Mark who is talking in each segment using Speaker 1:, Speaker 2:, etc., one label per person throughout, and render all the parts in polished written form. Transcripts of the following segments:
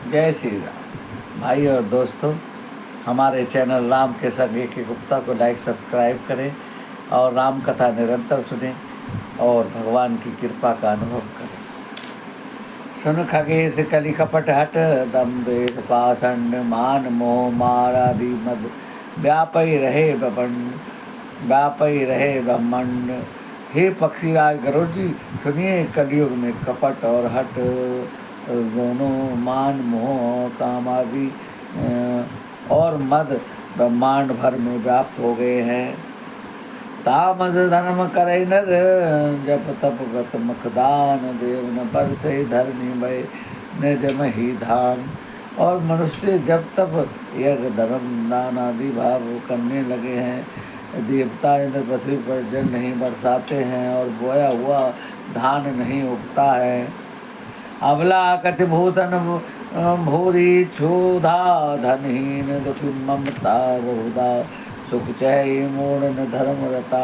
Speaker 1: जय श्री राम। भाई और दोस्तों, हमारे चैनल राम के संग के गुप्ता को लाइक सब्सक्राइब करें और राम कथा निरंतर सुनें और भगवान की कृपा का अनुभव करें। सुन खगेश कलि कपट हट दम द्वेष पाषंड मान मोह मार आदि मद व्यापई रहे ब्रह्मांड। हे पक्षीराज गरुड़ जी, सुनिए कलयुग में कपट और हट दोनों मान मोह काम आदि और मद ब्रह्मांड भर में व्याप्त हो गए हैं। तामस धर्म करे नर जप तप गत मुखदान देव न बरसे धरनी भय न जम ही धान। और मनुष्य जब तब यज्ञ धर्म दान आदि भाव करने लगे हैं, देवता इंद्र पृथ्वी पर जल नहीं बरसाते हैं और बोया हुआ धान नहीं उगता है। अबला कच भूषण भूरी क्षुधा धनहीन दुखी ममता बहुधा सुख चय मूढ़ धर्म रता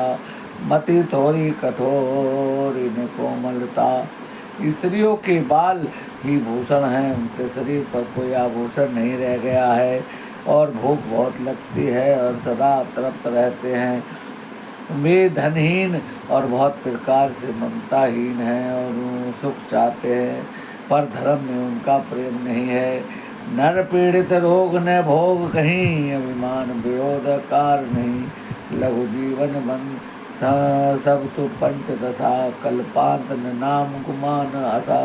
Speaker 1: मति थोड़ी कठोर न कोमलता। स्त्रियों के बाल ही भूषण हैं, उनके शरीर पर कोई आभूषण नहीं रह गया है और भूख बहुत लगती है और सदा तृप्त रहते हैं। वे धनहीन और बहुत प्रकार से ममताहीन हैं और सुख चाहते हैं, पर धर्म में उनका प्रेम नहीं है। नर पीड़ित रोग न भोग कहीं, अभिमान विरोध कार नहीं। लघु जीवन बन सब तो पंचदशा, कल्पांत न नाम गुमान आशा।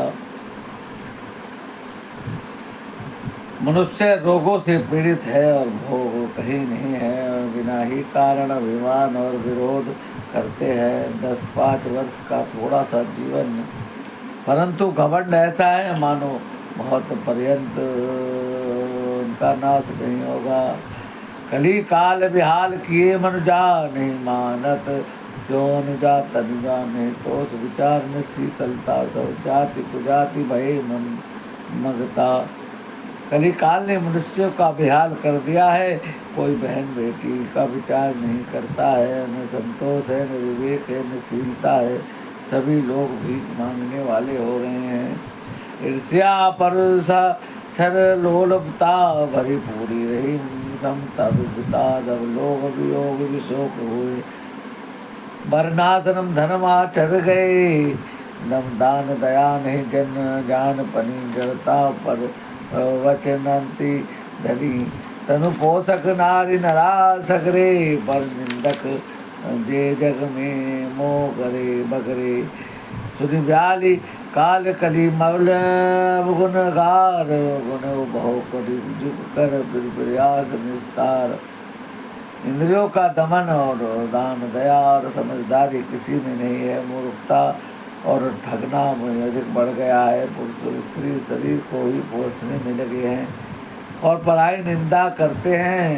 Speaker 1: मनुष्य रोगों से पीड़ित है और भोग कहीं नहीं है और बिना ही कारण अभिमान और विरोध करते हैं। 10-5 वर्ष का थोड़ा सा जीवन, परंतु घमंड ऐसा है मानो बहुत पर्यंत उनका नाश नहीं होगा। कली काल विहाल किए मनुजा नहीं मानत, क्यों अनुजा तनुजा नहीं तोष विचार न शीतलता। सब जाति कुजाति भय मन मगता। कली काल ने मनुष्य का बेहाल कर दिया है। कोई बहन बेटी का विचार नहीं करता है, न संतोष है, न विवेक है, न शीलता है। सभी लोग भीख मांगने वाले हो गए हैं। ईर्ष्या परुषा छर लोलुपता भरी पूरी रही समता विभुता। जब लोग वियोग विशोक हुए वर्णाश्रम धर्म आचर गए। दम दान दया नहीं जन जान पनी जड़ता पर वचनंती धनी। तनु पोषक नारी नरा सगरे पर निंदक जे जग में मोह करे बगरे। सुनि ब्याली काल कली मवल गुणगार, गुण बहु करी जुग कर प्रयास निस्तार। इंद्रियों का दमन और दान दया और समझदारी किसी में नहीं है। मूर्खता और ठगना में अधिक बढ़ गया है। पुरुष और स्त्री शरीर को ही पोषने में लगे हैं और पराई निंदा करते हैं।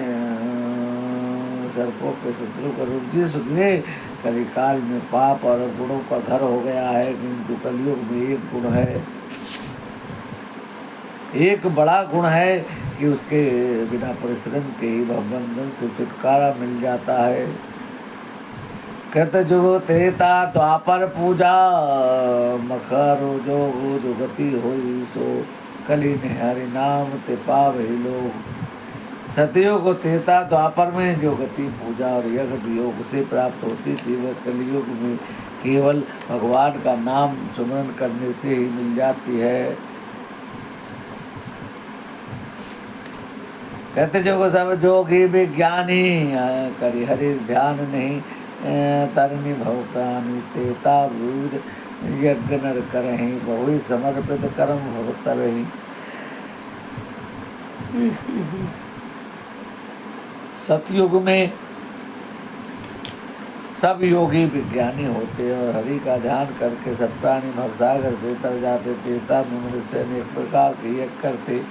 Speaker 1: सर्पों के शत्रु गरुड़ जी, सुनिए कलिकाल में पाप और गुणों का घर हो गया है, किंतु कलयुग में एक गुण है, एक बड़ा गुण है कि उसके बिना परिश्रम के ही बंधन से छुटकारा मिल जाता है। कृत जुग त्रेता द्वापर पूजा, मखर जोग जुगति होई सो। कली ने हरि नाम ते पावहि लोग। सतयुग त्रेता द्वापर में जो गति पूजा और यज्ञ योग से प्राप्त होती थी, वह कलयुग में केवल भगवान का नाम सुमरन करने से ही मिल जाती है। कहते जो सब जोगी विज्ञानी, करि हरि ध्यान नहीं तरनी भव प्राणी। तेता विविध यज्ञ नर करहि, बहु समर्पित कर्म भव तरहि। सतयुग में सब योगी विज्ञानी होते और हरि का ध्यान करके सब प्राणी भवसागर से तर जाते। तेता में मनुष्य अनेक प्रकार के यज्ञ करते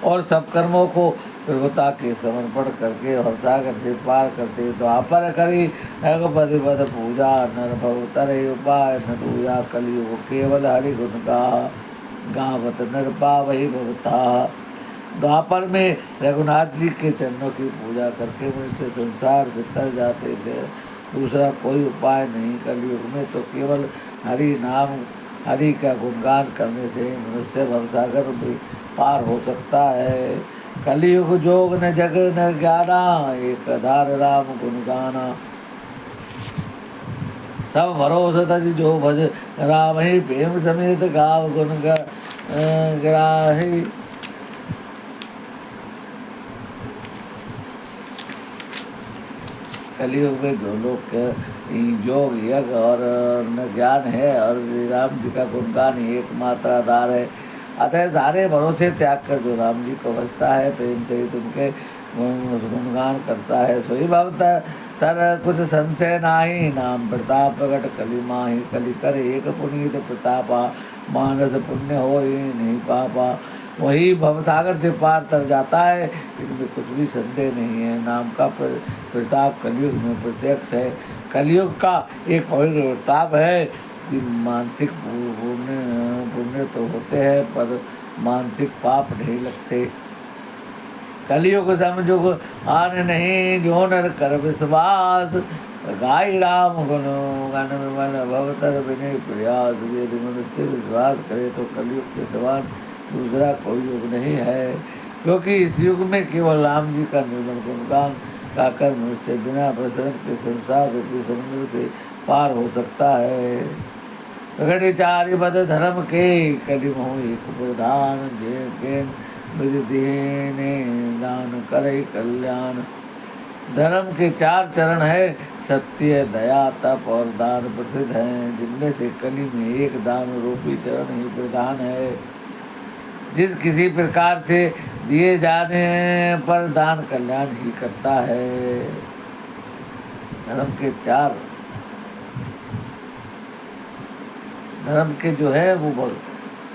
Speaker 1: और सब कर्मों को प्रभुता के समर्पण करके भवसागर से पार करते। द्वापर करी पद पूजा, नर भव तरहि उपाय न दूजा। कलयुग केवल हरि गुण गावत नर पावहि भवता। द्वापर में रघुनाथ जी के चरणों की पूजा करके मनुष्य संसार से तर जाते थे, दूसरा कोई उपाय नहीं। कलयुग में तो केवल हरि नाम, हरि का गुणगान करने से मनुष्य भवसागर भी पार हो सकता है। कलयुग जोग न जग न ज्ञाना, एक आधार राम गुण गाना। सब भरोसा तज जो भज राम ही, प्रेम समेत गाव गुण ग्राही। कलयुग में जो लोग योग यज्ञ और न ज्ञान है और राम जी का गुणगान ही एकमात्र आधार है। अतः सारे भरोसे त्याग कर जो राम जी को बसता है, प्रेम से उनके गुणगान करता है, सोई भवता तर कुछ संशय नाही। नाम प्रताप प्रगट कलि माही, कलि कर एक पुनीत प्रतापा। मानस पुण्य हो ही नहीं पापा, वही भवसागर से पार तर जाता है, इसमें कुछ भी संदेह नहीं है। नाम का प्रताप कलयुग में प्रत्यक्ष है। कलयुग का एक पवित्र प्रताप है कि मानसिक पुण्य तो होते हैं पर मानसिक पाप नहीं लगते। कलयुग समझुग आन नहीं, जो नर कर विश्वास। गाय राम गुण गान विमल भवतर विनय प्रयास। यदि मनुष्य विश्वास करे तो कलयुग के समान दूसरा कोई युग नहीं है, क्योंकि इस युग में केवल राम जी का निर्मल गुणगान गाकर मनुष्य बिना परिश्रम के संसार रूपी समुद्र से पार हो सकता है। प्रगट चारि पद धर्म के, कलि मोह एक प्रधान। जे विधि देने दान करे कल्याण। धर्म के 4 चरण है, सत्य दया तप और दान प्रसिद्ध हैं, जिनमें से कलि में एक दान रूपी चरण ही प्रधान है। जिस किसी प्रकार से दिए जाने पर दान कल्याण ही करता है। धर्म के 4 धर्म के जो है वो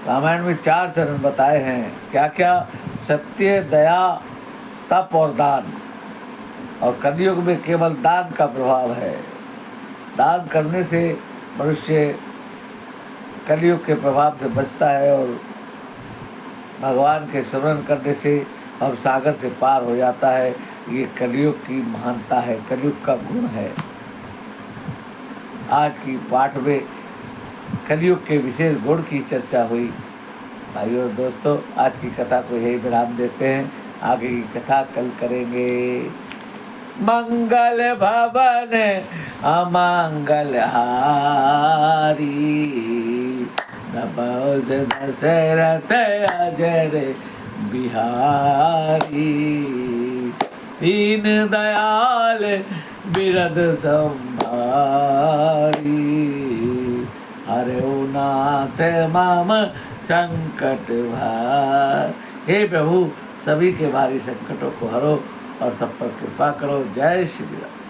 Speaker 1: रामायण में 4 चरण बताए हैं। क्या क्या? सत्य, दया, तप और दान। और कलयुग में केवल दान का प्रभाव है। दान करने से मनुष्य कलयुग के प्रभाव से बचता है और भगवान के स्मरण करने से अब सागर से पार हो जाता है। ये कलयुग की महानता है, कलयुग का गुण है। आज की पाठ में कलयुग के विशेष गुण की चर्चा हुई। भाइयों और दोस्तों, आज की कथा को यही विराम देते हैं, आगे की कथा कल करेंगे। मंगल भवन अमंगल हारी, नभोज दशरथ अजर बिहारी। दीन दयाल बिरद संभारी, हरऊ नाथ मम संकट भार। हे प्रभु, सभी के भारी संकटों को हरो और सब पर कृपा करो। जय श्री राम।